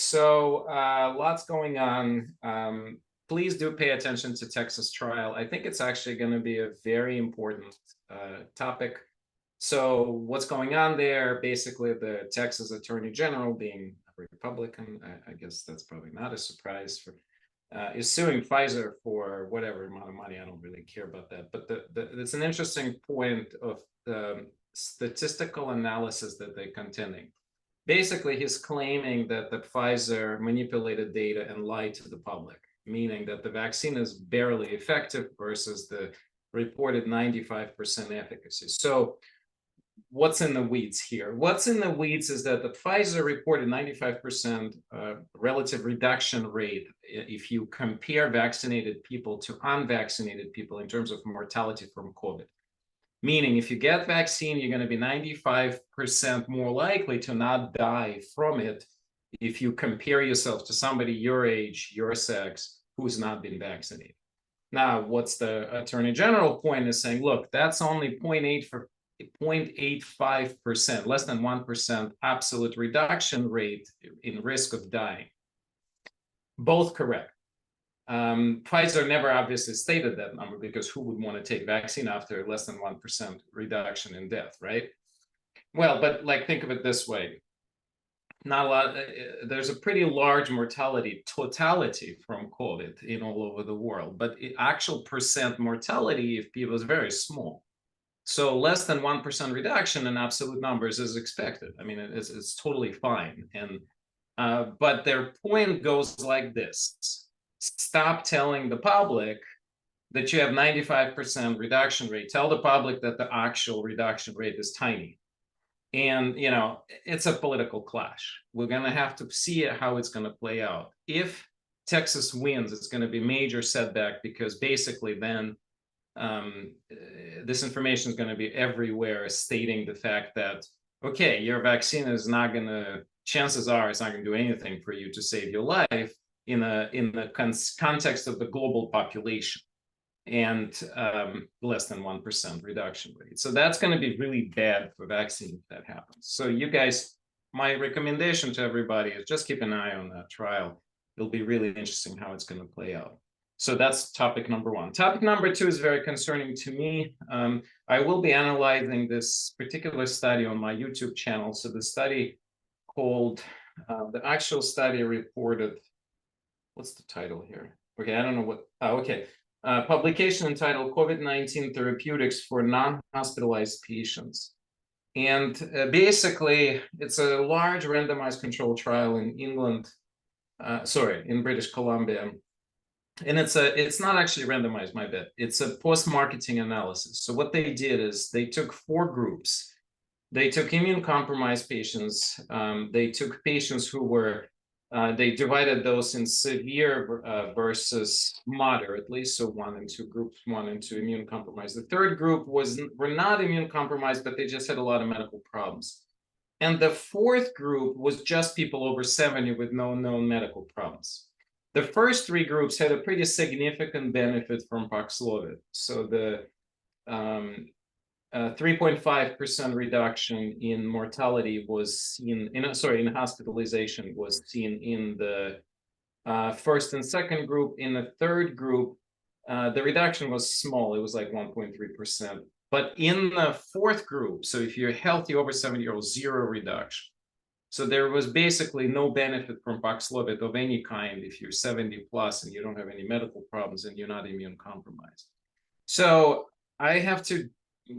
so lots going on. Please do pay attention to Texas trial. I think it's actually going to be a very important topic. So what's going on there? Basically, the Texas Attorney General, being a Republican, I guess that's probably not a surprise, is suing Pfizer for whatever amount of money. I don't really care about that. But it's an interesting point of the statistical analysis that they're contending. Basically, he's claiming that the Pfizer manipulated data and lied to the public, meaning that the vaccine is barely effective versus the reported 95% efficacy. So what's in the weeds here? What's in the weeds is that the Pfizer reported 95% relative reduction rate if you compare vaccinated people to unvaccinated people in terms of mortality from COVID. Meaning, if you get vaccine, you're going to be 95% more likely to not die from it if you compare yourself to somebody your age, your sex, who's not been vaccinated. Now, what's the Attorney General point is saying, look, that's only 0.85%, less than 1% absolute reduction rate in risk of dying. Both correct. Pfizer never obviously stated that number because who would want to take vaccine after less than 1% reduction in death, right? Well, but like think of it this way. Not a lot, there's a pretty large mortality totality from COVID in all over the world, but actual percent mortality if people is very small. So less than 1% reduction in absolute numbers is expected. I mean, it's totally fine. And but their point goes like this. Stop telling the public that you have 95% reduction rate. Tell the public that the actual reduction rate is tiny. And, you know, it's a political clash. We're going to have to see how it's going to play out. If Texas wins, it's going to be a major setback because basically then this information is going to be everywhere stating the fact that, okay, your vaccine is not going to, chances are it's not going to do anything for you to save your life in the context of the global population and less than 1% reduction rate. So that's going to be really bad for vaccine if that happens. So you guys, my recommendation to everybody is just keep an eye on that trial. It'll be really interesting how it's going to play out. So that's topic number one. Topic number two is very concerning to me. I will be analyzing this particular study on my YouTube channel. So the study called, the actual study reported, what's the title here? Okay, I don't know what, okay. Publication entitled COVID-19 Therapeutics for Non-Hospitalized Patients. And basically, it's a large randomized controlled trial in England, in British Columbia. And it's not actually randomized, my bad. It's a post-marketing analysis. So what they did is they took 4 groups. They took immune-compromised patients. They took patients who were they divided those in severe versus moderately, so 1 and 2 groups, 1 and 2 immune compromised. The third group were not immune compromised, but they just had a lot of medical problems. And the fourth group was just people over 70 with no known medical problems. The first 3 groups had a pretty significant benefit from Paxlovid. So the 3.5% reduction in mortality was seen in hospitalization was seen in the first and second group. In the third group, the reduction was small. It was like 1.3%. But in the fourth group, so if you're healthy over 70-year-olds, 0 reduction. So there was basically no benefit from Paxlovid of any kind if you're 70 plus and you don't have any medical problems and you're not immune compromised. So I have to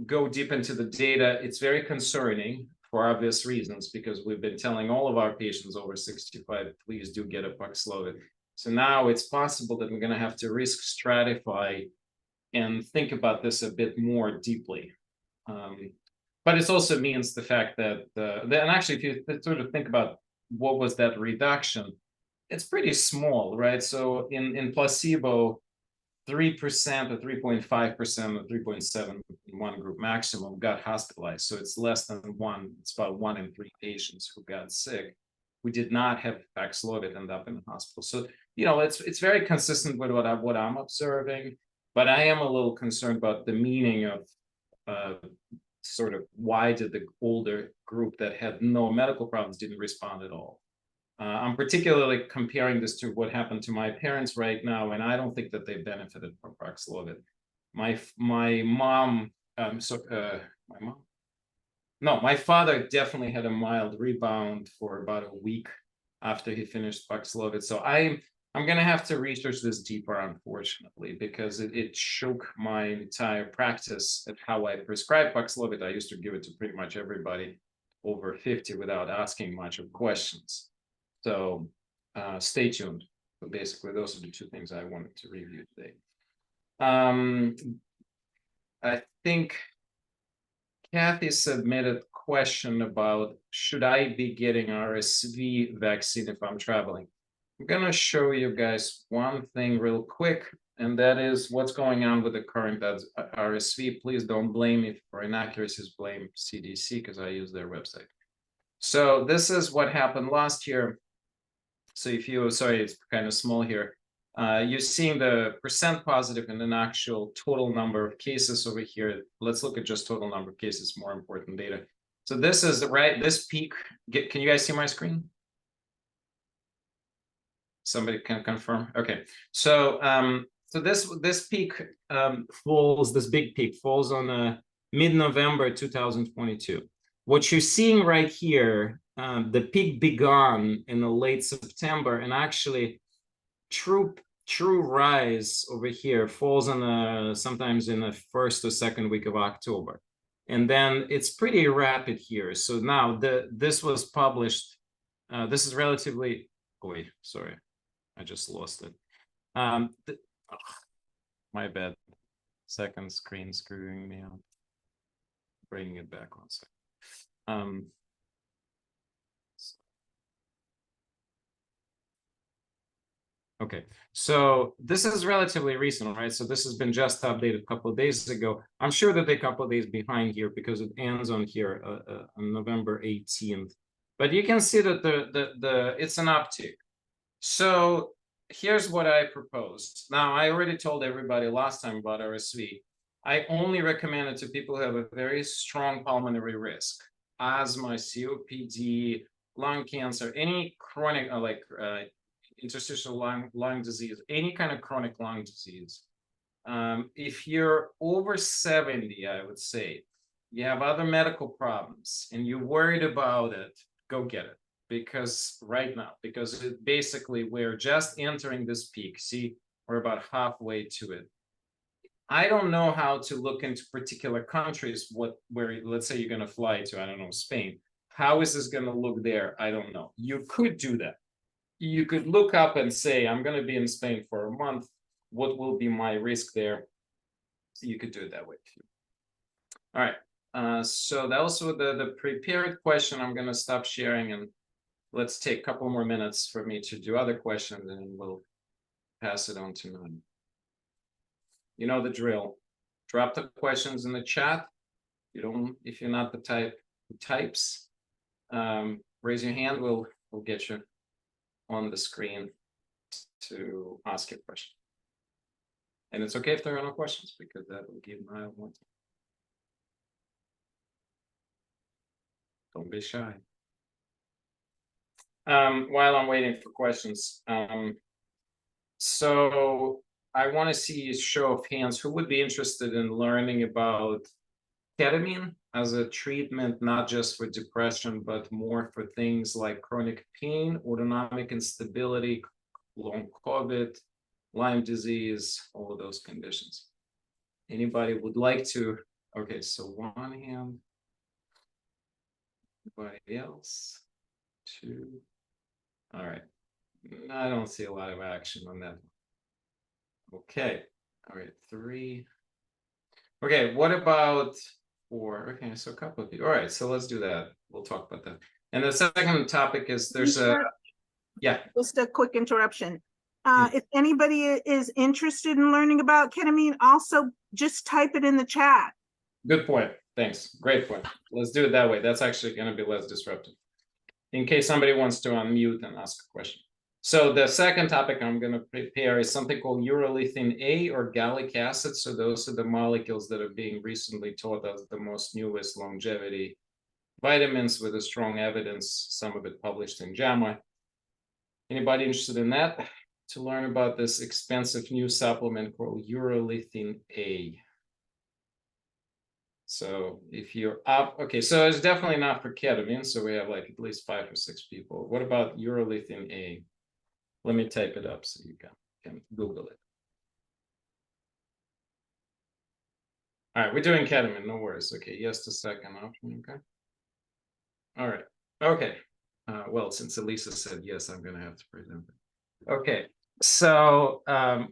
go deep into the data. It's very concerning for obvious reasons because we've been telling all of our patients over 65, please do get a Paxlovid. So now it's possible that we're going to have to risk stratify and think about this a bit more deeply. But it also means the fact that, and actually, if you sort of think about what was that reduction, it's pretty small, right? So in placebo, 3% or 3.5% or 3.7 in one group maximum got hospitalized. So it's less than 1. It's about 1 in 3 patients who got sick. We did not have Paxlovid end up in the hospital. So, you know, it's very consistent with what I'm observing, but I am a little concerned about the meaning of sort of why did the older group that had no medical problems didn't respond at all. I'm particularly comparing this to what happened to my parents right now, and I don't think that they benefited from Paxlovid. My mom, my father definitely had a mild rebound for about a week after he finished Paxlovid. So I'm going to have to research this deeper, unfortunately, because it shook my entire practice at how I prescribe Paxlovid. I used to give it to pretty much everybody over 50 without asking much of questions. So stay tuned. So basically, those are the two things I wanted to review today. I think Kathy submitted a question about, should I be getting RSV vaccine if I'm traveling? I'm going to show you guys one thing real quick, and that is what's going on with the current RSV. Please don't blame me for inaccuracies, blame CDC, because I use their website. So this is what happened last year. So if you, sorry, it's kind of small here. You're seeing the percent positive and an actual total number of cases over here. Let's look at just total number of cases, more important data. So this is this peak. Can you guys see my screen? Somebody can confirm. Okay. So so this peak falls, this big peak falls on mid-November 2022. What you're seeing right here, the peak began in the late September, and actually true rise over here falls on sometimes in the first or second week of October, and then it's pretty rapid here. So now this was published. This is relatively. Oh, wait, sorry, I just lost it. My bad. Second screen screwing me up. Bringing it back one second. Okay, so this is relatively recent, right? So this has been just updated a couple of days ago. I'm sure that they're a couple of days behind here because it ends on here on November 18th. But you can see that it's an uptick. So here's what I proposed. Now, I already told everybody last time about RSV. I only recommend it to people who have a very strong pulmonary risk, asthma, COPD, lung cancer, any chronic interstitial lung disease, any kind of chronic lung disease. If you're over 70, I would say, you have other medical problems and you're worried about it, go get it. Because basically we're just entering this peak. See, we're about halfway to it. I don't know how to look into particular countries, where let's say you're going to fly to, I don't know, Spain. How is this going to look there? I don't know. You could do that. You could look up and say, I'm going to be in Spain for a month. What will be my risk there? So you could do it that way too. All right. So that was the prepared question. I'm going to stop sharing and let's take a couple more minutes for me to do other questions, and we'll pass it on to Nyle. You know the drill. Drop the questions in the chat. If you're not the type who types, raise your hand. We'll get you on the screen to ask your question. And it's okay if there are no questions, because that will give Nyle more time. Don't be shy. While I'm waiting for questions, so I want to see a show of hands who would be interested in learning about ketamine as a treatment, not just for depression, but more for things like chronic pain, autonomic instability, long COVID, Lyme disease, all of those conditions. Anybody would like to? Okay, so one hand. Anybody else? Two. All right. I don't see a lot of action on that. Okay. All right. Three. Okay. What about four? Okay. So a couple of you. All right. So let's do that. We'll talk about that. And the second topic is yeah. Just a quick interruption. If anybody is interested in learning about ketamine, also just type it in the chat. Good point. Thanks. Great point. Let's do it that way. That's actually going to be less disruptive, in case somebody wants to unmute and ask a question. So the second topic I'm going to prepare is something called urolithin A or gallic acid. So those are the molecules that are being recently taught as the most newest longevity vitamins with a strong evidence, some of it published in JAMA. Anybody interested in that? To learn about this expensive new supplement called urolithin A. So if you're up, okay, so it's definitely not for ketamine. So we have like at least 5 or 6 people. What about urolithin A? Let me type it up so you can Google it. All right, we're doing ketamine, no worries. Okay, yes, the second option, okay. All right, okay. Well, since Elisa said yes, I'm gonna have to present it. Okay, so,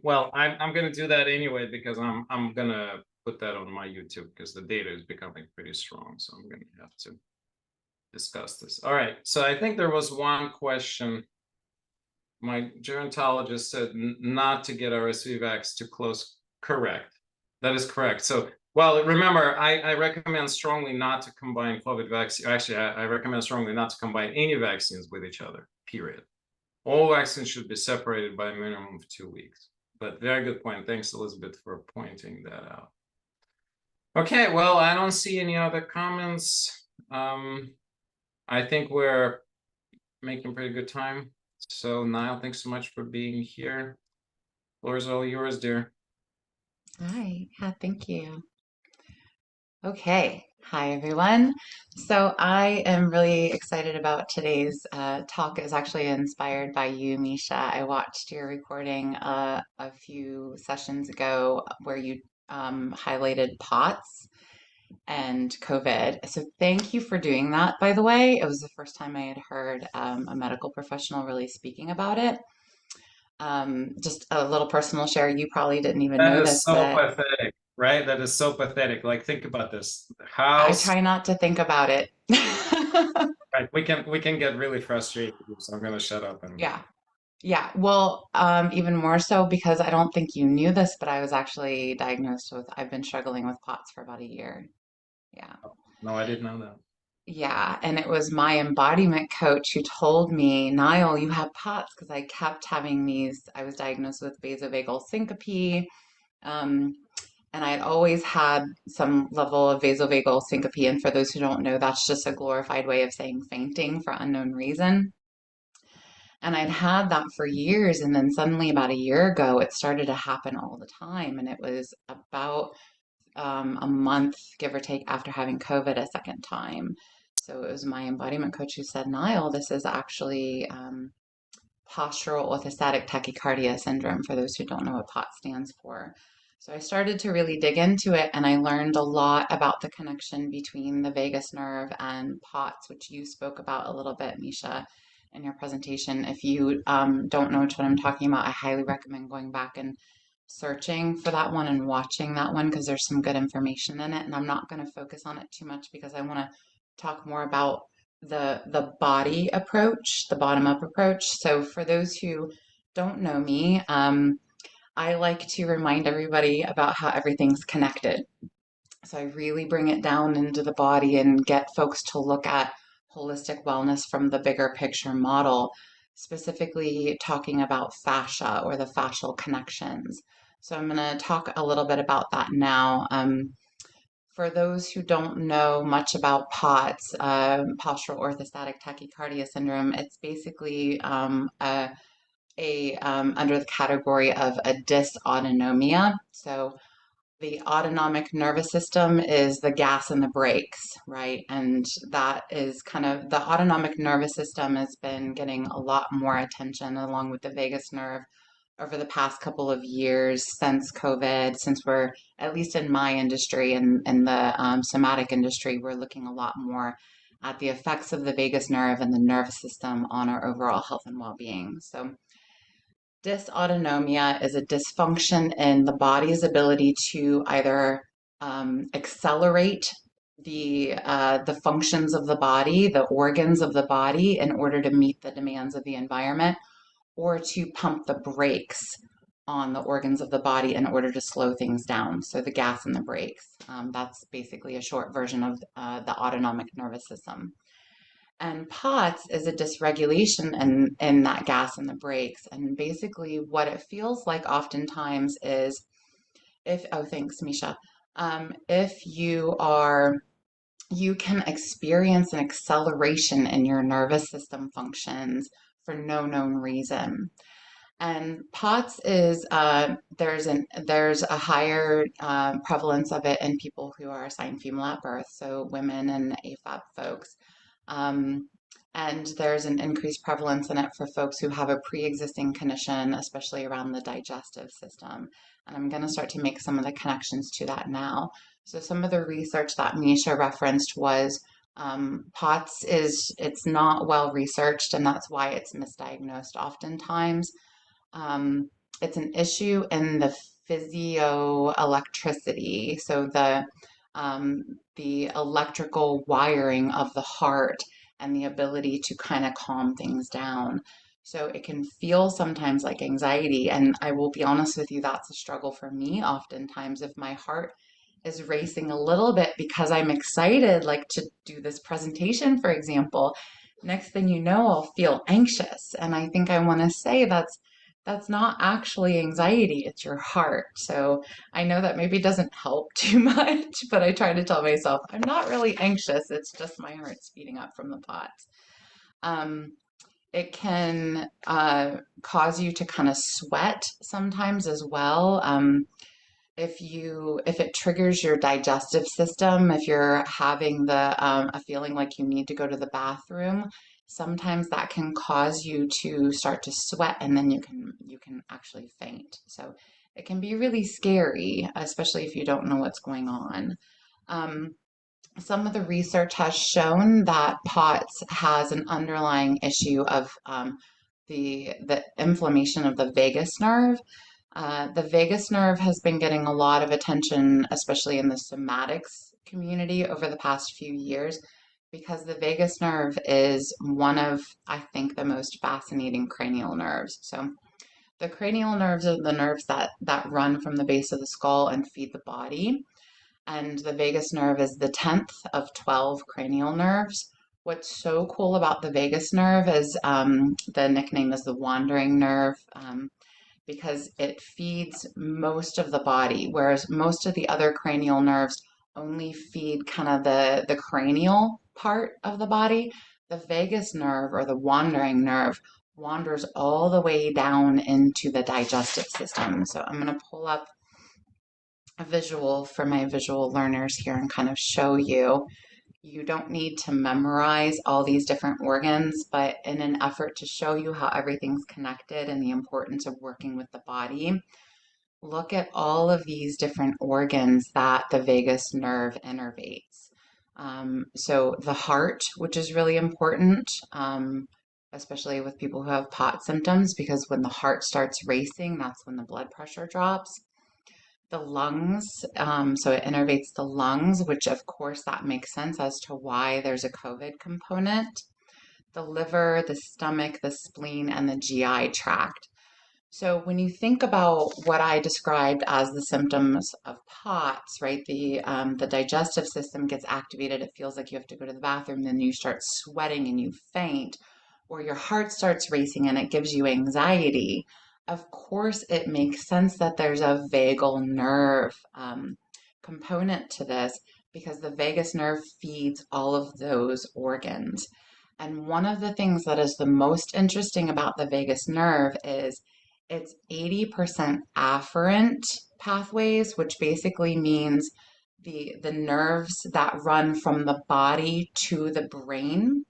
well, I'm gonna do that anyway because I'm gonna put that on my YouTube because the data is becoming pretty strong. So I'm gonna have to discuss this. All right, so I think there was one question. My gerontologist said not to get RSV vax too close. Correct. That is correct. So, well, remember, I recommend strongly not to combine COVID vaccine. Actually, I recommend strongly not to combine any vaccines with each other, period. All vaccines should be separated by a minimum of 2 weeks. But very good point. Thanks, Elizabeth, for pointing that out. Okay, well, I don't see any other comments. I think we're making pretty good time. So, Nyle, thanks so much for being here. Floor is all yours, dear. Hi, thank you. Okay, hi everyone. So I am really excited about today's talk. It was actually inspired by you, Misha. I watched your recording a few sessions ago where you highlighted POTS and COVID. So thank you for doing that, by the way. It was the first time I had heard a medical professional really speaking about it. Just a little personal share. You probably didn't even know That is this, so but pathetic, right? That is so pathetic. Like, think about this. I How try not to think about it. right, we can get really frustrated. So I'm gonna shut up and Yeah. Yeah. Well, even more so because I don't think you knew this, but I was actually diagnosed with, I've been struggling with POTS for about a year. Yeah. no, I didn't know that. Yeah. And it was my embodiment coach who told me, Nyle, you have POTS because I kept having these, I was diagnosed with vasovagal syncope. And I had always had some level of vasovagal syncope. And for those who don't know, that's just a glorified way of saying fainting for unknown reason. And I'd had that for years. And then suddenly, about a year ago, it started to happen all the time. And it was about a month, give or take, after having COVID a second time. So it was my embodiment coach who said, Nyle, this is actually postural orthostatic tachycardia syndrome, for those who don't know what POT stands for. So I started to really dig into it, and I learned a lot about the connection between the vagus nerve and POTS, which you spoke about a little bit, Misha, in your presentation. If you don't know what I'm talking about, I highly recommend going back and searching for that one and watching that one because there's some good information in it. And I'm not going to focus on it too much because I want to talk more about the body approach, the bottom up approach. So for those who don't know me, I like to remind everybody about how everything's connected. So I really bring it down into the body and get folks to look at holistic wellness from the bigger picture model, specifically talking about fascia or the fascial connections. So I'm going to talk a little bit about that now. For those who don't know much about POTS, postural orthostatic tachycardia syndrome, it's basically under the category of a dysautonomia. So the autonomic nervous system is the gas and the brakes, right? And that is kind of the autonomic nervous system has been getting a lot more attention along with the vagus nerve over the past couple of years since COVID, since we're, at least in my industry and in the somatic industry, we're looking a lot more at the effects of the vagus nerve and the nervous system on our overall health and well-being. So dysautonomia is a dysfunction in the body's ability to either accelerate the functions of the body, the organs of the body, in order to meet the demands of the environment, or to pump the brakes on the organs of the body in order to slow things down. So the gas and the brakes. That's basically a short version of the autonomic nervous system. And POTS is a dysregulation in that gas and the brakes. And basically what it feels like oftentimes is oh, thanks, Misha. If you can experience an acceleration in your nervous system functions for no known reason. And POTS is there's a higher prevalence of it in people who are assigned female at birth, so women and AFAB folks. And there's an increased prevalence in it for folks who have a pre-existing condition, especially around the digestive system. And I'm going to start to make some of the connections to that now. So some of the research that Misha referenced was POTS it's not well researched, and that's why it's misdiagnosed oftentimes. It's an issue in the physioelectricity, so the electrical wiring of the heart and the ability to kind of calm things down. So it can feel sometimes like anxiety, and I will be honest with you, that's a struggle for me oftentimes. If my heart is racing a little bit because I'm excited, like to do this presentation, for example, next thing you know, I'll feel anxious. And I think I want to say that's not actually anxiety, it's your heart. So I know that maybe doesn't help too much, but I try to tell myself I'm not really anxious, it's just my heart speeding up from the POTS. It can cause you to kind of sweat sometimes as well. If it triggers your digestive system, if you're having a feeling like you need to go to the bathroom, sometimes that can cause you to start to sweat, and then you can actually faint. So it can be really scary, especially if you don't know what's going on. Some of the research has shown that POTS has an underlying issue of the inflammation of the vagus nerve. The vagus nerve has been getting a lot of attention, especially in the somatics community over the past few years, because the vagus nerve is one of, I think, the most fascinating cranial nerves. So the cranial nerves are the nerves that run from the base of the skull and feed the body. And the vagus nerve is the 10th of 12 cranial nerves. What's so cool about the vagus nerve is the nickname is the wandering nerve, because it feeds most of the body, whereas most of the other cranial nerves only feed kind of the cranial part of the body. The vagus nerve, or the wandering nerve, wanders all the way down into the digestive system. So I'm going to pull up a visual for my visual learners here and kind of show you. You don't need to memorize all these different organs, but in an effort to show you how everything's connected and the importance of working with the body, look at all of these different organs that the vagus nerve innervates. So the heart, which is really important, especially with people who have POTS symptoms, because when the heart starts racing, that's when the blood pressure drops. The lungs, so it innervates the lungs, which of course that makes sense as to why there's a COVID component. The liver, the stomach, the spleen, and the GI tract. So when you think about what I described as the symptoms of POTS, right, the digestive system gets activated, it feels like you have to go to the bathroom, then you start sweating and you faint, or your heart starts racing and it gives you anxiety. Of course, it makes sense that there's a vagal nerve component to this, because the vagus nerve feeds all of those organs. And one of the things that is the most interesting about the vagus nerve is it's 80% afferent pathways, which basically means the nerves that run from the body to the brain.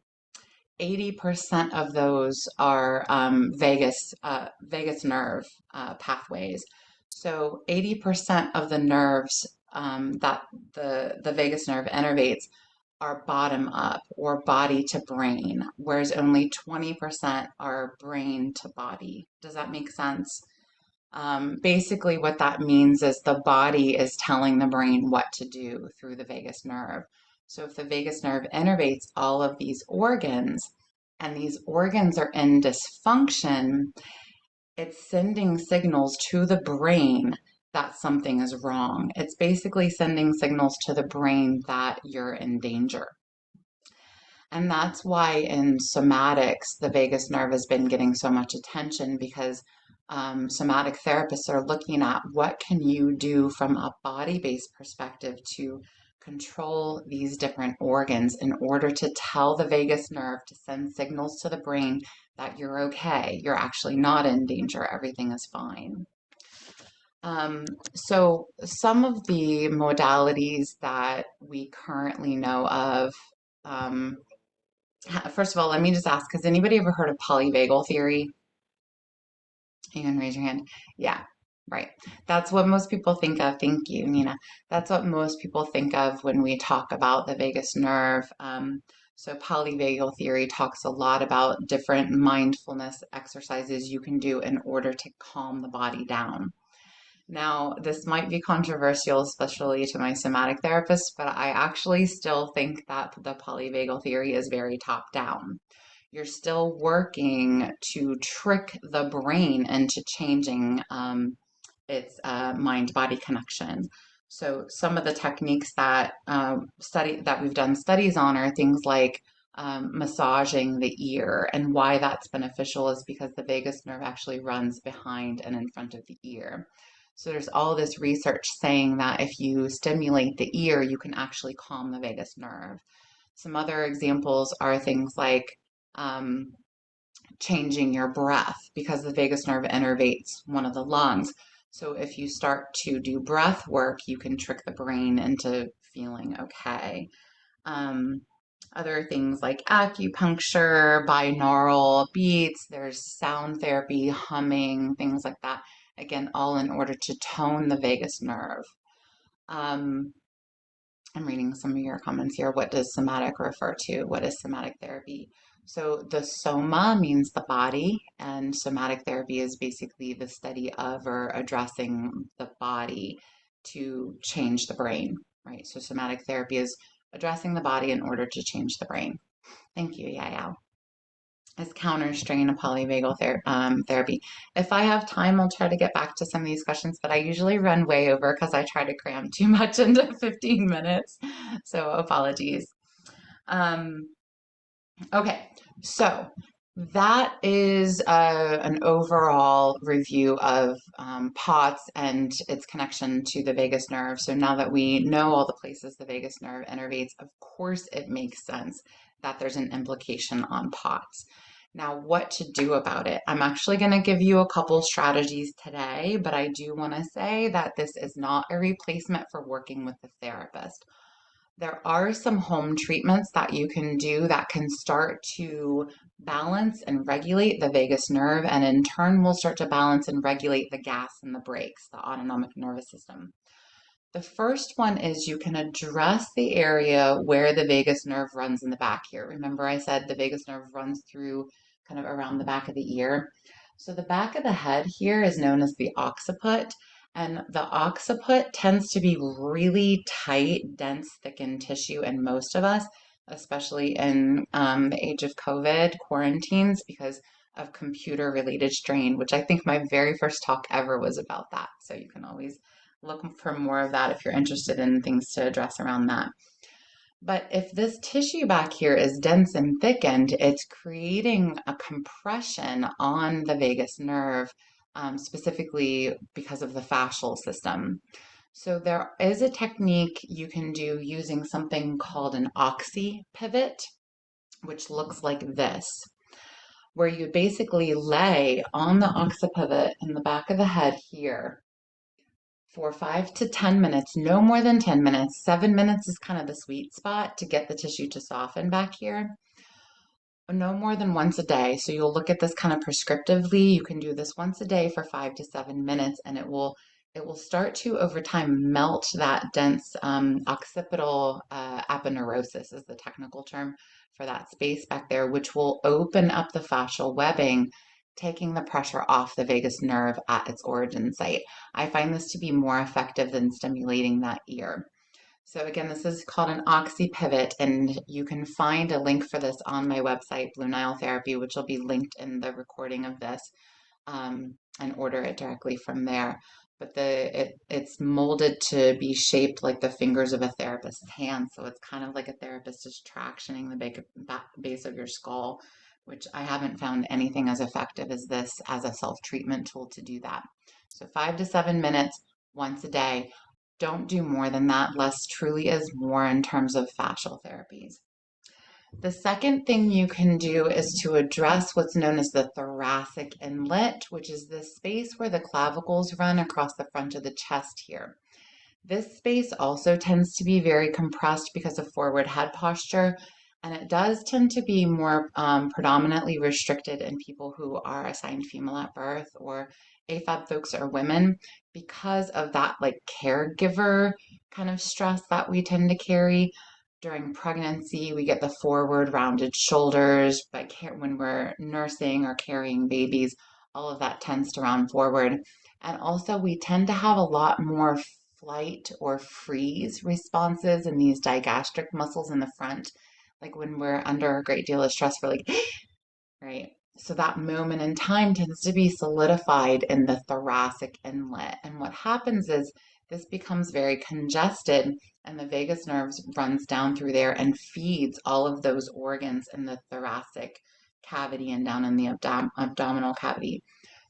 80% of those are vagus nerve pathways. So 80% of the nerves that the vagus nerve innervates are bottom up, or body to brain, whereas only 20% are brain to body. Does that make sense? Basically what that means is the body is telling the brain what to do through the vagus nerve. So if the vagus nerve innervates all of these organs, and these organs are in dysfunction, it's sending signals to the brain that something is wrong. It's basically sending signals to the brain that you're in danger. And that's why in somatics, the vagus nerve has been getting so much attention, because somatic therapists are looking at what can you do from a body-based perspective to control these different organs in order to tell the vagus nerve to send signals to the brain that you're okay. You're actually not in danger. Everything is fine. So some of the modalities that we currently know of, first of all, let me just ask, has anybody ever heard of polyvagal theory? You can raise your hand. Yeah, right. That's what most people think of. Thank you, Nina. That's what most people think of when we talk about the vagus nerve. So polyvagal theory talks a lot about different mindfulness exercises you can do in order to calm the body down. Now, this might be controversial, especially to my somatic therapist, but I actually still think that the polyvagal theory is very top down. You're still working to trick the brain into changing its mind-body connection. So some of the techniques that we've done studies on are things like massaging the ear, and why that's beneficial is because the vagus nerve actually runs behind and in front of the ear. So there's all this research saying that if you stimulate the ear, you can actually calm the vagus nerve. Some other examples are things like changing your breath, because the vagus nerve innervates one of the lungs. So if you start to do breath work, you can trick the brain into feeling okay. Other things like acupuncture, binaural beats, there's sound therapy, humming, things like that. Again, all in order to tone the vagus nerve. I'm reading some of your comments here. What does somatic refer to? What is somatic therapy? So the soma means the body, and somatic therapy is basically the study of or addressing the body to change the brain, right? So somatic therapy is addressing the body in order to change the brain. Thank you, Yael. Is counter-strain a polyvagal therapy? If I have time, I'll try to get back to some of these questions, but I usually run way over because I try to cram too much into 15 minutes. So apologies. Okay, so that is an overall review of POTS and its connection to the vagus nerve. So now that we know all the places the vagus nerve innervates, of course it makes sense that there's an implication on POTS. Now, what to do about it? I'm actually going to give you a couple strategies today, but I do want to say that this is not a replacement for working with the therapist. There are some home treatments that you can do that can start to balance and regulate the vagus nerve, and in turn will start to balance and regulate the gas and the brakes, the autonomic nervous system. The first one is you can address the area where the vagus nerve runs in the back here. Remember I said the vagus nerve runs through kind of around the back of the ear. So the back of the head here is known as the occiput, and the occiput tends to be really tight, dense, thickened tissue in most of us, especially in the age of COVID quarantines because of computer-related strain, which I think my very first talk ever was about that. So you can always look for more of that if you're interested in things to address around that. But if this tissue back here is dense and thickened, it's creating a compression on the vagus nerve, specifically because of the fascial system. So there is a technique you can do using something called an occipivot, which looks like this, where you basically lay on the occipivot in the back of the head here for 5 to 10 minutes, no more than 10 minutes. 7 minutes is kind of the sweet spot to get the tissue to soften back here. No more than once a day. So you'll look at this kind of prescriptively. You can do this once a day for 5 to 7 minutes, and it will start to, over time, melt that dense occipital aponeurosis is the technical term for that space back there, which will open up the fascial webbing, taking the pressure off the vagus nerve at its origin site. I find this to be more effective than stimulating that ear. So again, this is called an occipivot, and you can find a link for this on my website, Blue Nyle Therapy, which will be linked in the recording of this, and order it directly from there. But it's molded to be shaped like the fingers of a therapist's hand, so it's kind of like a therapist is tractioning the base of your skull, which I haven't found anything as effective as this as a self-treatment tool to do that. So 5 to 7 minutes once a day. Don't do more than that. Less truly is more in terms of fascial therapies. The second thing you can do is to address what's known as the thoracic inlet, which is this space where the clavicles run across the front of the chest here. This space also tends to be very compressed because of forward head posture, and it does tend to be more predominantly restricted in people who are assigned female at birth or AFAB folks or women because of that like caregiver kind of stress that we tend to carry. During pregnancy, we get the forward rounded shoulders, but when we're nursing or carrying babies, all of that tends to round forward. And also, we tend to have a lot more flight or freeze responses in these digastric muscles in the front. Like when we're under a great deal of stress, we're like, right? So that moment in time tends to be solidified in the thoracic inlet. And what happens is this becomes very congested, and the vagus nerves runs down through there and feeds all of those organs in the thoracic cavity and down in the abdominal cavity.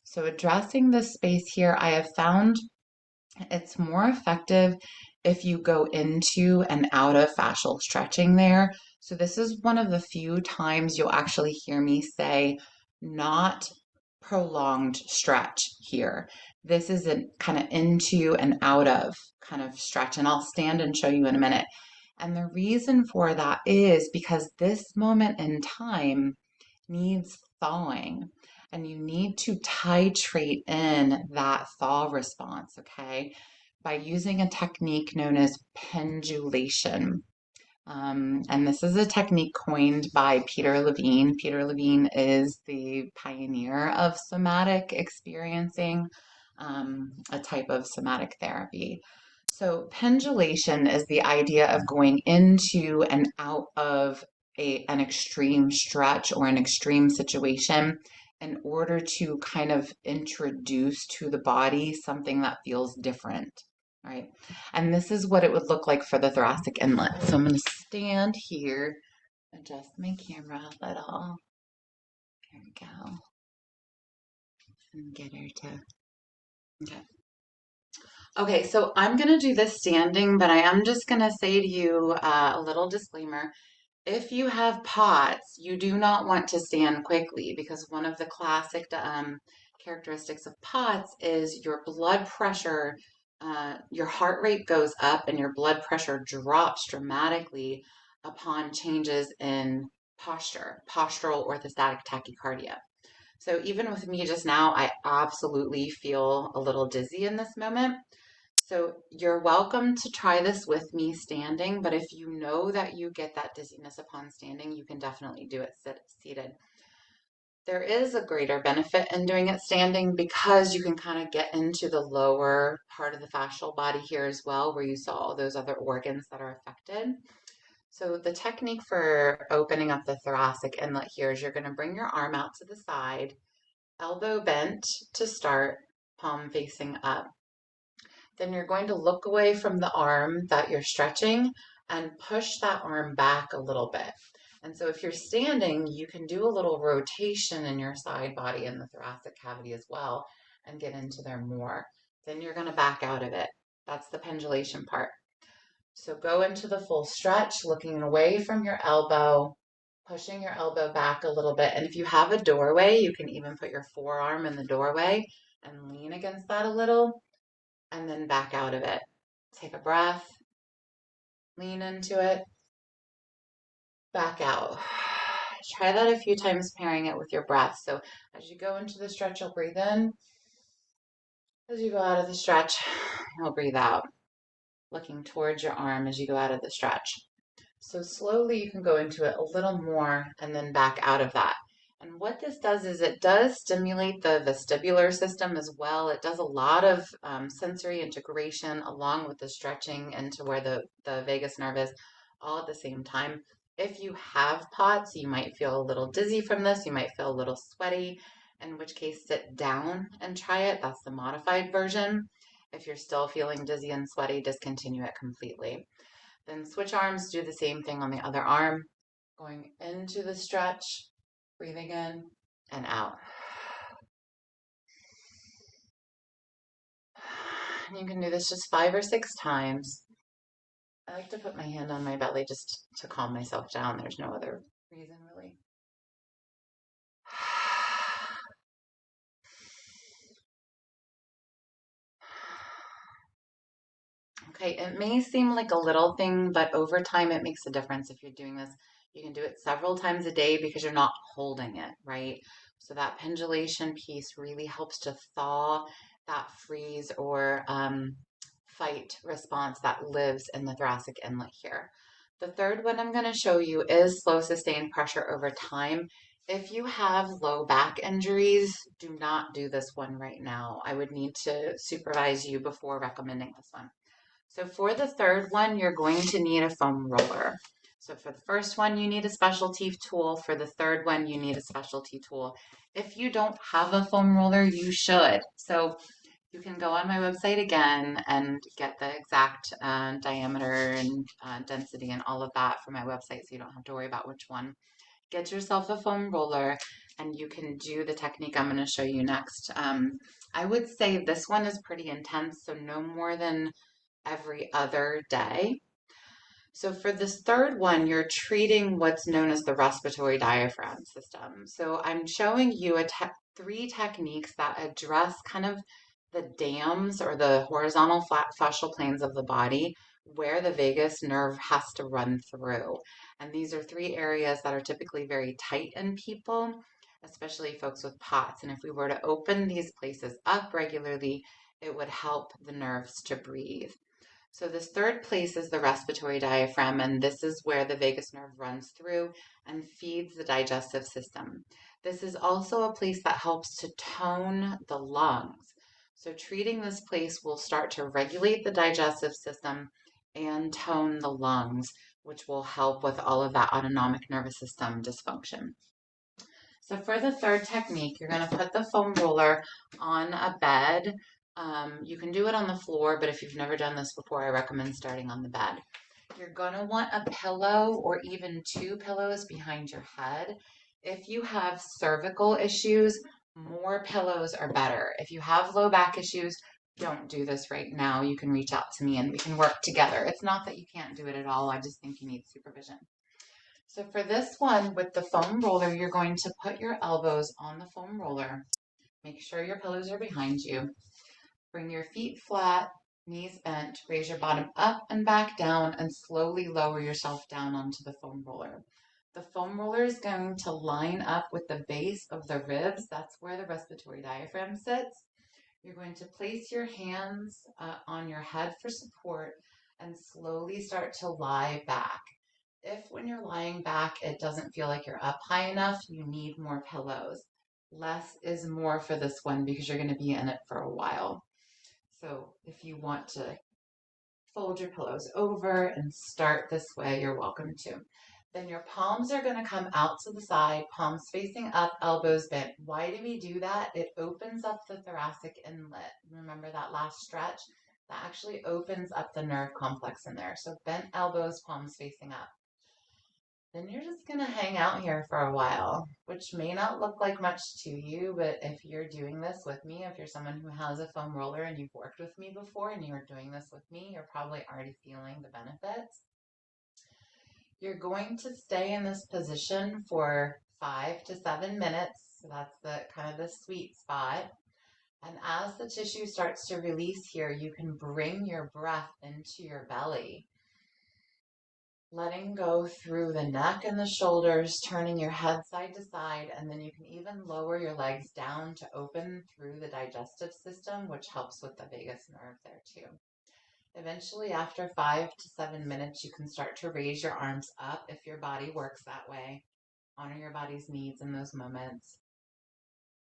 So addressing this space here, I have found it's more effective if you go into and out of fascial stretching there. So this is one of the few times you'll actually hear me say not prolonged stretch here. This is a kind of into and out of kind of stretch, and I'll stand and show you in a minute. And the reason for that is because this moment in time needs thawing, and you need to titrate in that thaw response, okay, by using a technique known as pendulation. And this is a technique coined by Peter Levine. Peter Levine is the pioneer of somatic experiencing, a type of somatic therapy. So pendulation is the idea of going into and out of an extreme stretch or an extreme situation in order to kind of introduce to the body something that feels different, right? And this is what it would look like for the thoracic inlet. So I'm going to stand here, adjust my camera a little. There we go. And get her to, okay. Okay, so I'm going to do this standing, but I am just going to say to you a little disclaimer. If you have POTS, you do not want to stand quickly, because one of the classic characteristics of POTS is your blood pressure, your heart rate goes up and your blood pressure drops dramatically upon changes in posture, postural orthostatic tachycardia. So even with me just now, I absolutely feel a little dizzy in this moment. So you're welcome to try this with me standing, but if you know that you get that dizziness upon standing, you can definitely do it seated. There is a greater benefit in doing it standing because you can kind of get into the lower part of the fascial body here as well, where you saw all those other organs that are affected. So the technique for opening up the thoracic inlet here is you're going to bring your arm out to the side, elbow bent to start, palm facing up. Then you're going to look away from the arm that you're stretching and push that arm back a little bit. And so if you're standing, you can do a little rotation in your side body in the thoracic cavity as well and get into there more. Then you're going to back out of it. That's the pendulation part. So go into the full stretch, looking away from your elbow, pushing your elbow back a little bit. And if you have a doorway, you can even put your forearm in the doorway and lean against that a little, and then back out of it. Take a breath, lean into it, back out. Try that a few times, pairing it with your breath. So as you go into the stretch, you'll breathe in. As you go out of the stretch, you'll breathe out, looking towards your arm as you go out of the stretch. So slowly you can go into it a little more and then back out of that. And what this does is it does stimulate the vestibular system as well. It does a lot of sensory integration along with the stretching into where the vagus nerve is, all at the same time. If you have POTS, you might feel a little dizzy from this. You might feel a little sweaty, in which case sit down and try it. That's the modified version. If you're still feeling dizzy and sweaty, discontinue it completely. Then switch arms, do the same thing on the other arm, going into the stretch, breathing in and out. And you can do this just 5 or 6 times. I like to put my hand on my belly just to calm myself down. There's no other freezing really. Okay, it may seem like a little thing, but over time it makes a difference if you're doing this. You can do it several times a day because you're not holding it, right? So that pendulation piece really helps to thaw that freeze or fight response that lives in the thoracic inlet here. The third one I'm going to show you is slow sustained pressure over time. If you have low back injuries, do not do this one right now. I would need to supervise you before recommending this one. So for the third one, you're going to need a foam roller. So for the first one, you need a specialty tool. For the third one, you need a specialty tool. If you don't have a foam roller, you should. So you can go on my website again and get the exact diameter and density and all of that from my website, so you don't have to worry about which one. Get yourself a foam roller and you can do the technique I'm going to show you next. I would say this one is pretty intense, so no more than every other day. So for this third one, you're treating what's known as the respiratory diaphragm system. So I'm showing you three techniques that address kind of the dams or the horizontal flat fascial planes of the body where the vagus nerve has to run through. And these are three areas that are typically very tight in people, especially folks with POTS. And if we were to open these places up regularly, it would help the nerves to breathe. So this third place is the respiratory diaphragm, and this is where the vagus nerve runs through and feeds the digestive system. This is also a place that helps to tone the lungs. So treating this place will start to regulate the digestive system and tone the lungs, which will help with all of that autonomic nervous system dysfunction. So for the third technique, you're going to put the foam roller on a bed. You can do it on the floor, but if you've never done this before, I recommend starting on the bed. You're going to want a pillow or even two pillows behind your head. If you have cervical issues, more pillows are better. If you have low back issues, don't do this right now. You can reach out to me and we can work together. It's not that you can't do it at all. I just think you need supervision. So for this one with the foam roller, you're going to put your elbows on the foam roller. Make sure your pillows are behind you. Bring your feet flat, knees bent, raise your bottom up and back down, and slowly lower yourself down onto the foam roller. The foam roller is going to line up with the base of the ribs. That's where the respiratory diaphragm sits. You're going to place your hands on your head for support and slowly start to lie back. If when you're lying back, it doesn't feel like you're up high enough, you need more pillows. Less is more for this one because you're going to be in it for a while. So if you want to fold your pillows over and start this way, you're welcome to. Then your palms are going to come out to the side, palms facing up, elbows bent. Why do we do that? It opens up the thoracic inlet. Remember that last stretch? That actually opens up the nerve complex in there. So bent elbows, palms facing up. Then you're just going to hang out here for a while, which may not look like much to you, but if you're doing this with me, if you're someone who has a foam roller and you've worked with me before and you're doing this with me, you're probably already feeling the benefits. You're going to stay in this position for 5 to 7 minutes. So that's the kind of the sweet spot. And as the tissue starts to release here, you can bring your breath into your belly. Letting go through the neck and the shoulders, turning your head side to side, and then you can even lower your legs down to open through the digestive system, which helps with the vagus nerve there too. Eventually, after 5 to 7 minutes, you can start to raise your arms up if your body works that way. Honor your body's needs in those moments.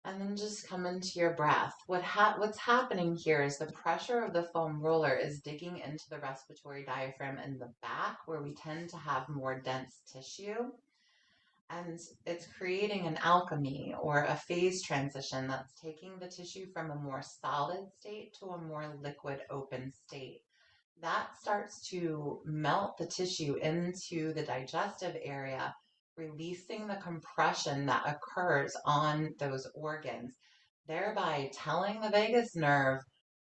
And then just come into your breath. What's happening here is the pressure of the foam roller is digging into the respiratory diaphragm in the back where we tend to have more dense tissue. And it's creating an alchemy or a phase transition that's taking the tissue from a more solid state to a more liquid open state. That starts to melt the tissue into the digestive area, releasing the compression that occurs on those organs, thereby telling the vagus nerve,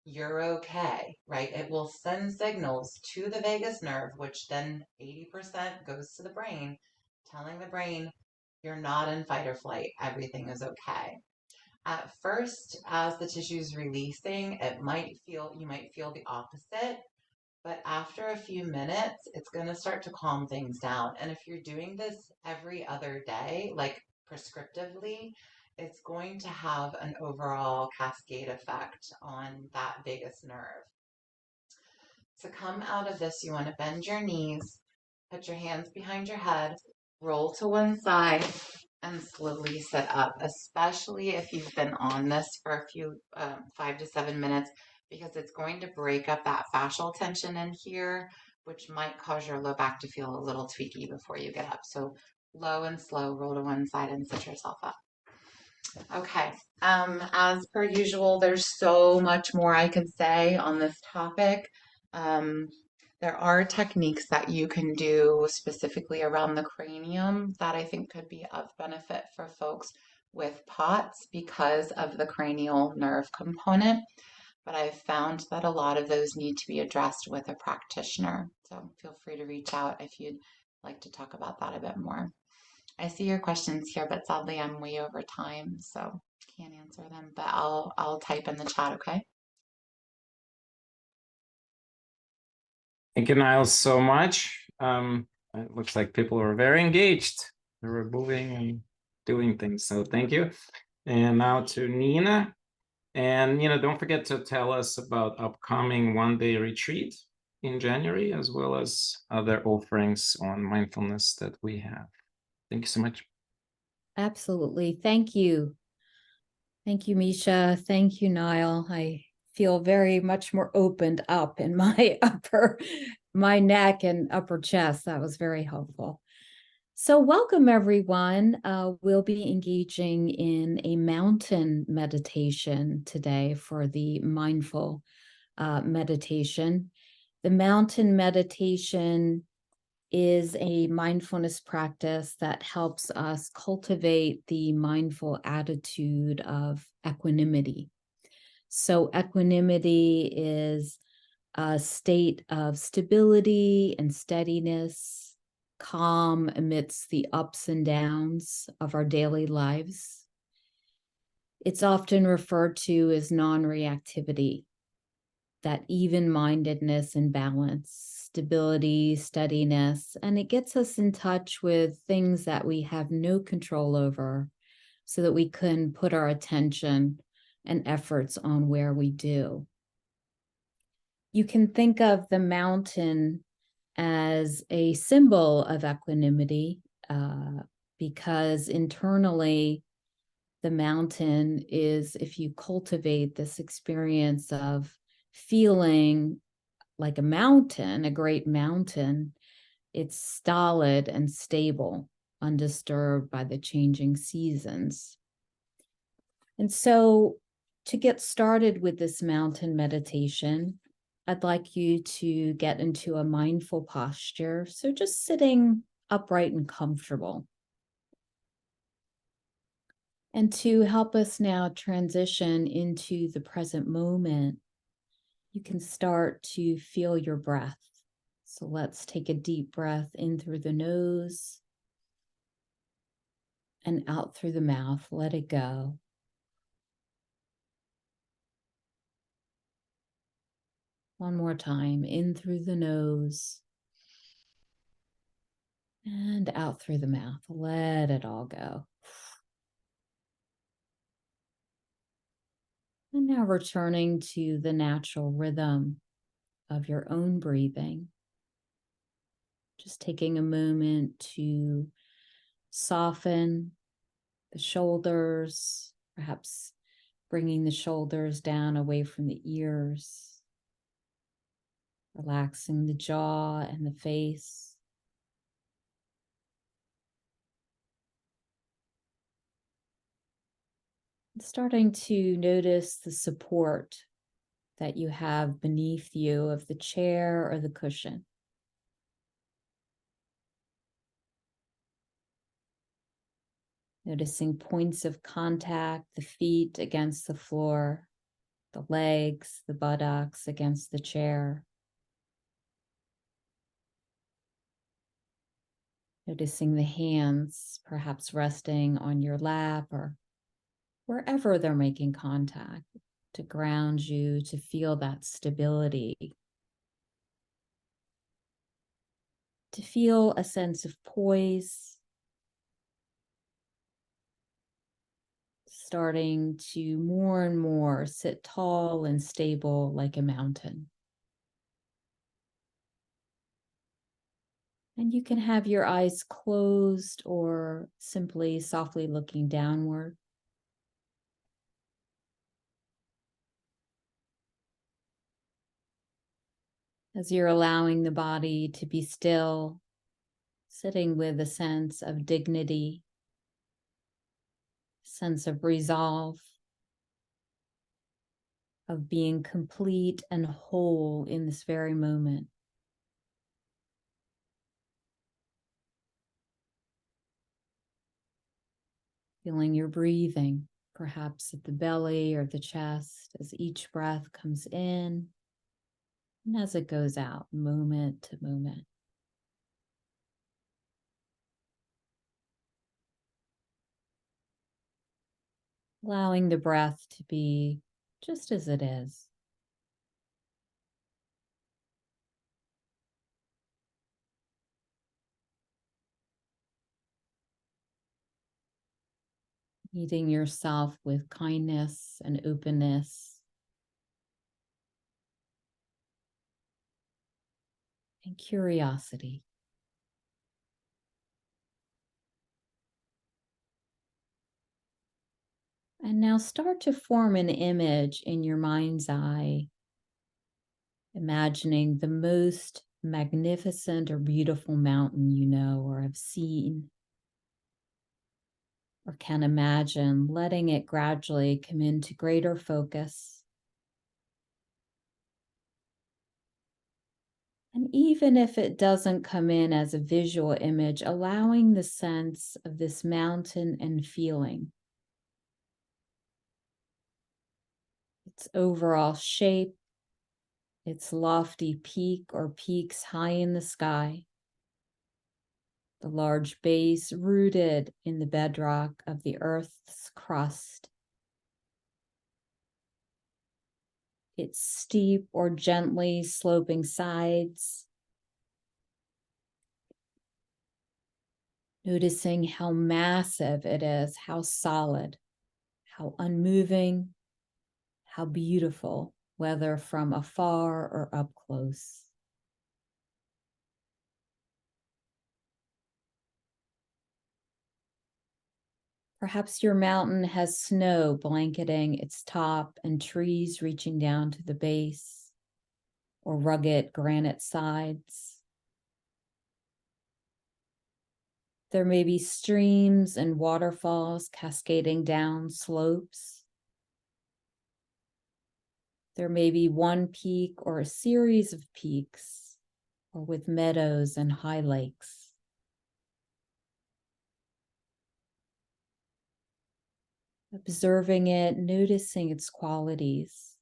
you're okay, right? It will send signals to the vagus nerve, which then 80% goes to the brain, telling the brain you're not in fight or flight, everything is okay. At first, as the tissue is releasing, you might feel the opposite, but after a few minutes, it's going to start to calm things down. And if you're doing this every other day, like prescriptively, it's going to have an overall cascade effect on that vagus nerve. To come out of this, you want to bend your knees, put your hands behind your head, roll to one side, and slowly sit up, especially if you've been on this for a few 5 to 7 minutes, because it's going to break up that fascial tension in here, which might cause your low back to feel a little tweaky before you get up. So low and slow, roll to one side and sit yourself up. Okay, as per usual, there's so much more I could say on this topic. There are techniques that you can do specifically around the cranium that I think could be of benefit for folks with POTS because of the cranial nerve component. But I've found that a lot of those need to be addressed with a practitioner. So feel free to reach out if you'd like to talk about that a bit more. I see your questions here, but sadly I'm way over time, so can't answer them. But I'll type in the chat, okay? Thank you, Niles, so much. It looks like people are very engaged. They're moving and doing things, so thank you. And now to Nina. And, don't forget to tell us about upcoming one-day retreat in January, as well as other offerings on mindfulness that we have. Thank you so much. Absolutely. Thank you. Thank you, Misha. Thank you, Nyle. I feel very much more opened up in my neck and upper chest. That was very helpful. So welcome, everyone. We'll be engaging in a mountain meditation today for the mindful meditation. The mountain meditation is a mindfulness practice that helps us cultivate the mindful attitude of equanimity. So equanimity is a state of stability and steadiness, calm amidst the ups and downs of our daily lives. It's often referred to as non-reactivity, that even-mindedness and balance, stability, steadiness, and it gets us in touch with things that we have no control over so that we can put our attention and efforts on where we do. You can think of the mountain as a symbol of equanimity because internally the mountain is, if you cultivate this experience of feeling like a mountain, a great mountain, it's stolid and stable, undisturbed by the changing seasons. And so to get started with this mountain meditation, I'd like you to get into a mindful posture. So just sitting upright and comfortable. And to help us now transition into the present moment, you can start to feel your breath. So let's take a deep breath in through the nose and out through the mouth. Let it go. One more time, in through the nose and out through the mouth. Let it all go. And now returning to the natural rhythm of your own breathing. Just taking a moment to soften the shoulders, perhaps bringing the shoulders down away from the ears, relaxing the jaw and the face. Starting to notice the support that you have beneath you of the chair or the cushion. Noticing points of contact, the feet against the floor, the legs, the buttocks against the chair. Noticing the hands perhaps resting on your lap or wherever they're making contact to ground you, to feel that stability, to feel a sense of poise, starting to more and more sit tall and stable like a mountain. And you can have your eyes closed or simply softly looking downward. As you're allowing the body to be still, sitting with a sense of dignity, sense of resolve, of being complete and whole in this very moment. Feeling your breathing, perhaps at the belly or the chest, as each breath comes in and as it goes out, moment to moment. Allowing the breath to be just as it is. Meeting yourself with kindness and openness and curiosity. And now start to form an image in your mind's eye, imagining the most magnificent or beautiful mountain you know or have seen, or can imagine, letting it gradually come into greater focus. And even if it doesn't come in as a visual image, allowing the sense of this mountain and feeling, its overall shape, its lofty peak or peaks high in the sky, the large base rooted in the bedrock of the earth's crust, its steep or gently sloping sides, noticing how massive it is, how solid, how unmoving, how beautiful, whether from afar or up close. Perhaps your mountain has snow blanketing its top and trees reaching down to the base, or rugged granite sides. There may be streams and waterfalls cascading down slopes. There may be one peak or a series of peaks, or with meadows and high lakes. Observing it, noticing its qualities.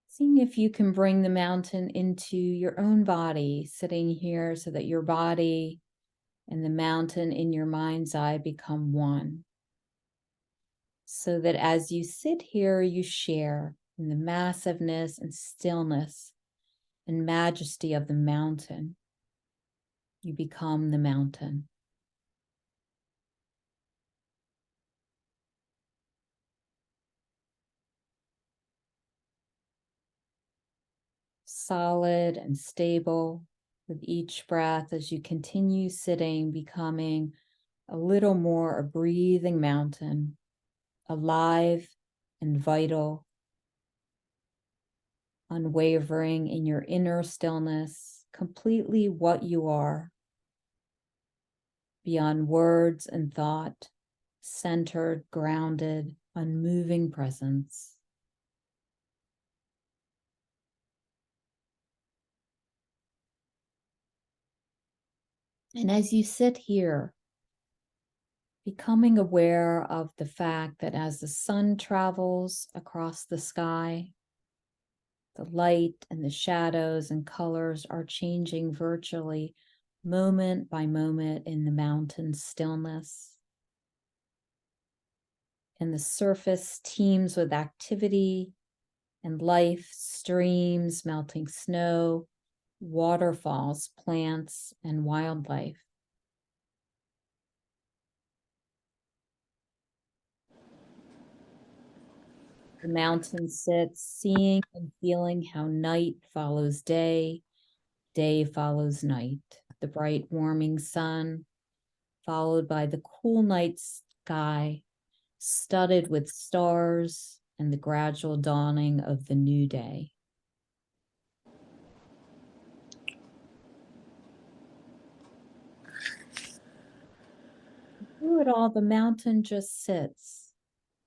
Seeing if you can bring the mountain into your own body, sitting here so that your body and the mountain in your mind's eye become one. So that as you sit here, you share in the massiveness and stillness and majesty of the mountain. You become the mountain. Solid and stable with each breath as you continue sitting, becoming a little more a breathing mountain, alive and vital, unwavering in your inner stillness, completely what you are, beyond words and thought, centered, grounded, unmoving presence. And as you sit here, becoming aware of the fact that as the sun travels across the sky, The light and the shadows and colors are changing virtually moment by moment in the mountain stillness. And the surface teems with activity and life, streams, melting snow, waterfalls, plants, and wildlife. The mountain sits, seeing and feeling how night follows day, day follows night. The bright warming sun, followed by the cool night sky, studded with stars, and the gradual dawning of the new day. Through it all, the mountain just sits,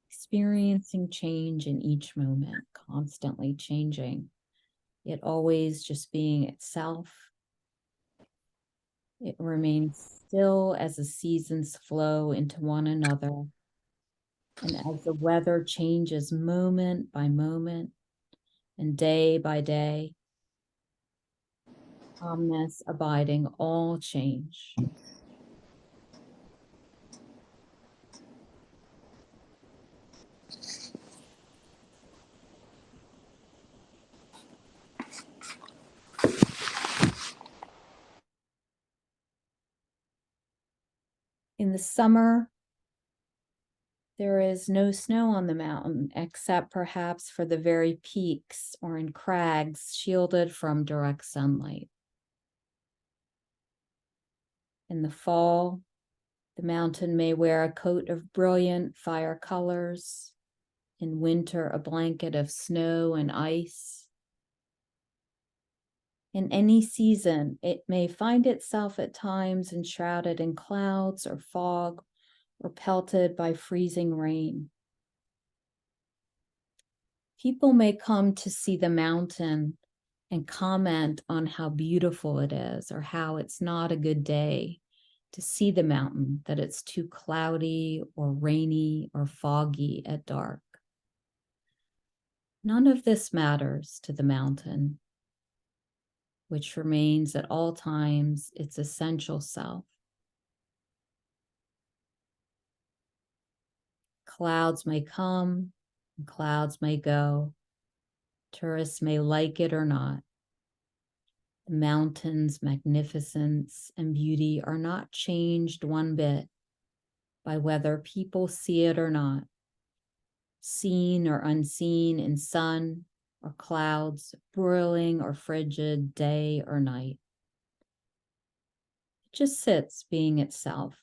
experiencing change in each moment, constantly changing, yet always just being itself. It remains still as the seasons flow into one another, and as the weather changes moment by moment and day by day, calmness abiding all change. In the summer, there is no snow on the mountain, except perhaps for the very peaks or in crags shielded from direct sunlight. In the fall, the mountain may wear a coat of brilliant fire colors. In winter, a blanket of snow and ice. In any season, it may find itself at times enshrouded in clouds or fog or pelted by freezing rain. People may come to see the mountain and comment on how beautiful it is or how it's not a good day to see the mountain, that it's too cloudy or rainy or foggy at dark. None of this matters to the mountain, which remains at all times its essential self. Clouds may come, and clouds may go. Tourists may like it or not. The mountain's magnificence and beauty are not changed one bit by whether people see it or not, seen or unseen in sun or clouds, broiling or frigid, day or night. It just sits being itself.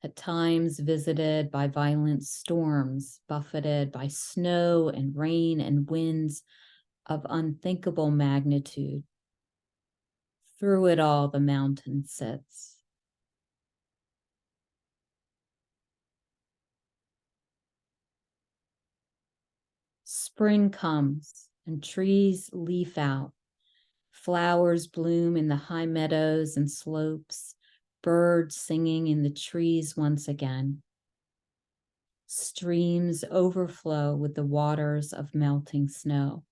At times visited by violent storms, buffeted by snow and rain and winds of unthinkable magnitude. Through it all, the mountain sits. Spring comes and trees leaf out. Flowers bloom in the high meadows and slopes. Birds singing in the trees once again. Streams overflow with the waters of melting snow.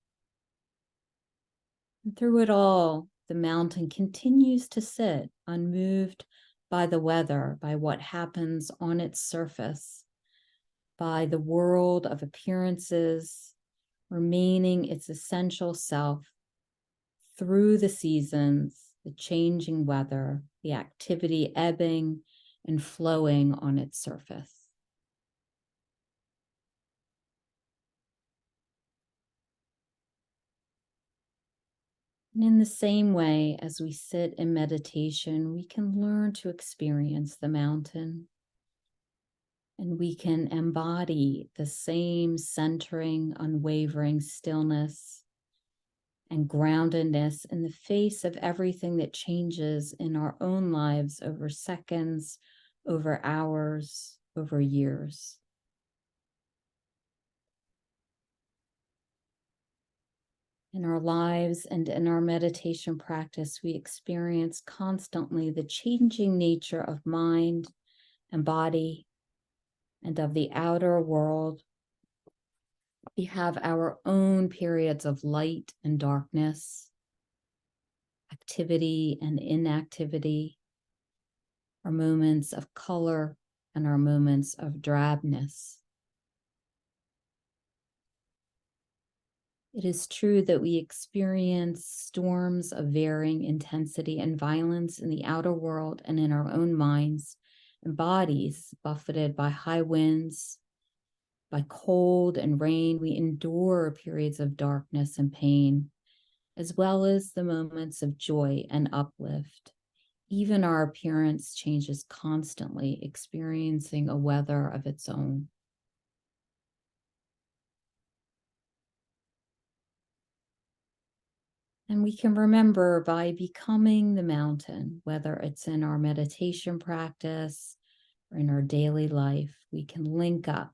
And through it all, the mountain continues to sit, unmoved by the weather, by what happens on its surface, by the world of appearances, remaining its essential self through the seasons, the changing weather, the activity ebbing and flowing on its surface. And in the same way, as we sit in meditation, we can learn to experience the mountain. And we can embody the same centering, unwavering stillness and groundedness in the face of everything that changes in our own lives over seconds, over hours, over years. In our lives and in our meditation practice, we experience constantly the changing nature of mind and body, and of the outer world. We have our own periods of light and darkness, activity and inactivity, our moments of color and our moments of drabness. It is true that we experience storms of varying intensity and violence in the outer world and in our own minds and bodies, buffeted by high winds, by cold and rain. We endure periods of darkness and pain, as well as the moments of joy and uplift. Even our appearance changes constantly, experiencing a weather of its own. And we can remember by becoming the mountain, whether it's in our meditation practice or in our daily life, we can link up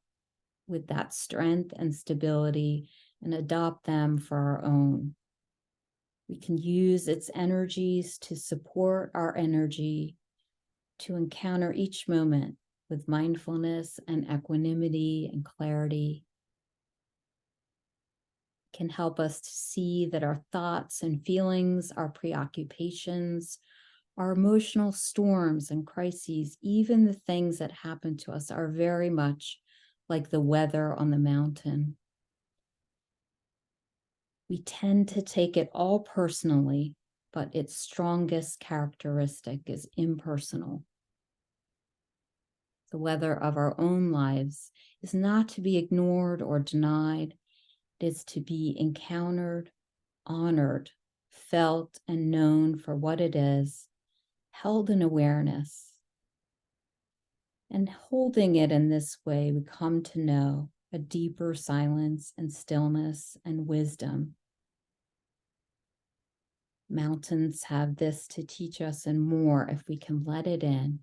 with that strength and stability and adopt them for our own. We can use its energies to support our energy, to encounter each moment with mindfulness and equanimity and clarity. Can help us to see that our thoughts and feelings, our preoccupations, our emotional storms and crises, even the things that happen to us, are very much like the weather on the mountain. We tend to take it all personally, but its strongest characteristic is impersonal. The weather of our own lives is not to be ignored or denied. It is to be encountered, honored, felt, and known for what it is, held in awareness. And holding it in this way, we come to know a deeper silence and stillness and wisdom. Mountains have this to teach us and more if we can let it in.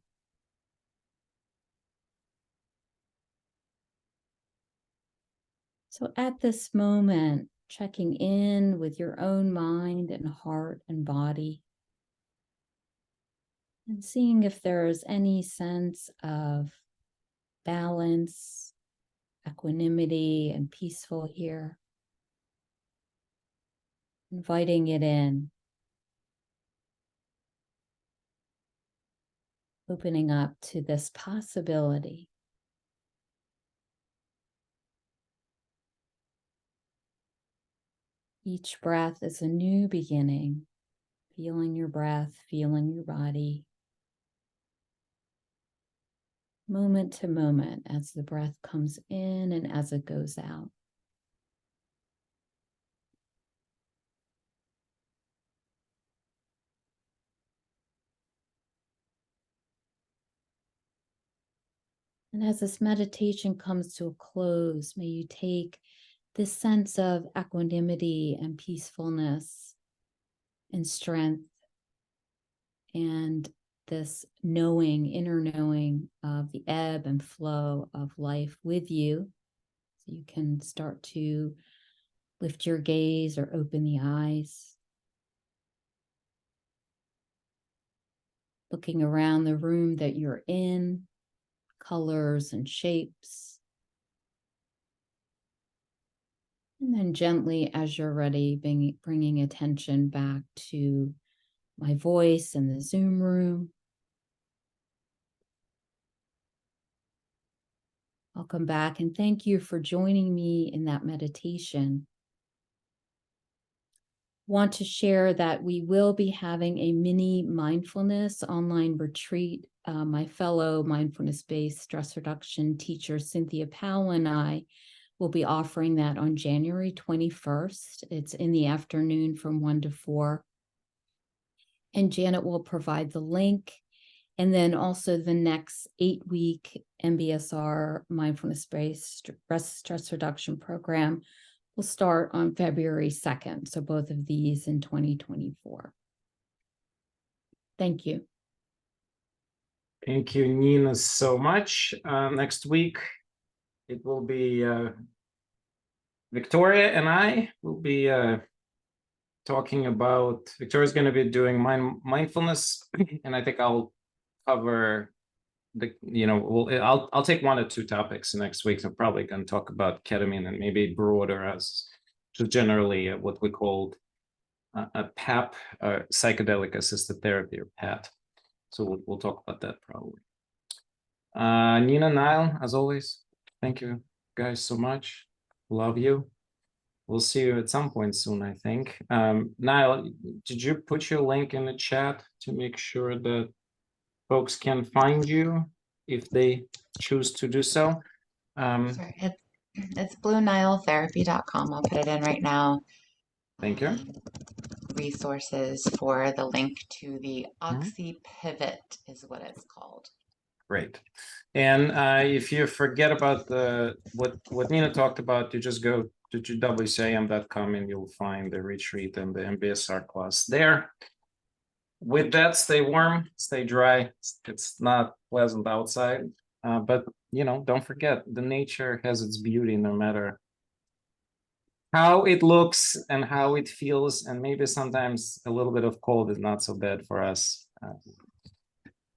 So at this moment, checking in with your own mind and heart and body, and seeing if there is any sense of balance, equanimity, and peaceful here. Inviting it in. Opening up to this possibility. Each breath is a new beginning. Feeling your breath, feeling your body. Moment to moment as the breath comes in and as it goes out. And as this meditation comes to a close, may you take this sense of equanimity and peacefulness and strength and this knowing, inner knowing of the ebb and flow of life with you. So you can start to lift your gaze or open the eyes. Looking around the room that you're in, colors and shapes. And then gently, as you're ready, bringing attention back to my voice in the Zoom room. I'll come back and thank you for joining me in that meditation. Want to share that we will be having a mini mindfulness online retreat. My fellow mindfulness-based stress reduction teacher, Cynthia Powell, and I will be offering that on January 21st. It's in the afternoon from 1 to 4. And Janet will provide the link. And then also the next 8-week MBSR mindfulness-based stress reduction program will start on February 2nd. So both of these in 2024. Thank you. Thank you, Nina, so much. Next week, it will be Victoria and I will be talking about, Victoria's going to be doing mindfulness, and I think I'll cover I'll take 1 or 2 topics next week. I'm probably going to talk about ketamine and maybe broader as just generally what we called a PAP, psychedelic assisted therapy, or PAT. So we'll talk about that probably. Nina, Nyle, as always, thank you guys so much. Love you. We'll see you at some point soon, I think. Nyle, did you put your link in the chat to make sure that folks can find you if they choose to do so? Sorry, it's BlueNileTherapy.com. I'll put it in right now. Thank you. Resources for the link to the OxyPivot is what it's called. Great. And if you forget about what Nina talked about, you just go to GWAM.com and you'll find the retreat and the MBSR class there. With that, stay warm, stay dry. It's not pleasant outside, but don't forget, the nature has its beauty no matter how it looks and how it feels, and maybe sometimes a little bit of cold is not so bad for us.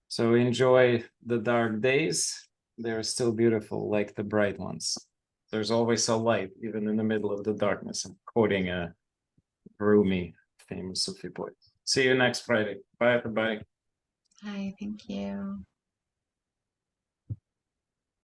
So enjoy the dark days. They're still beautiful, like the bright ones. There's always a light, even in the middle of the darkness. I'm quoting a Rumi, famous Sufi poet. See you next Friday. Bye, everybody. Hi, thank you.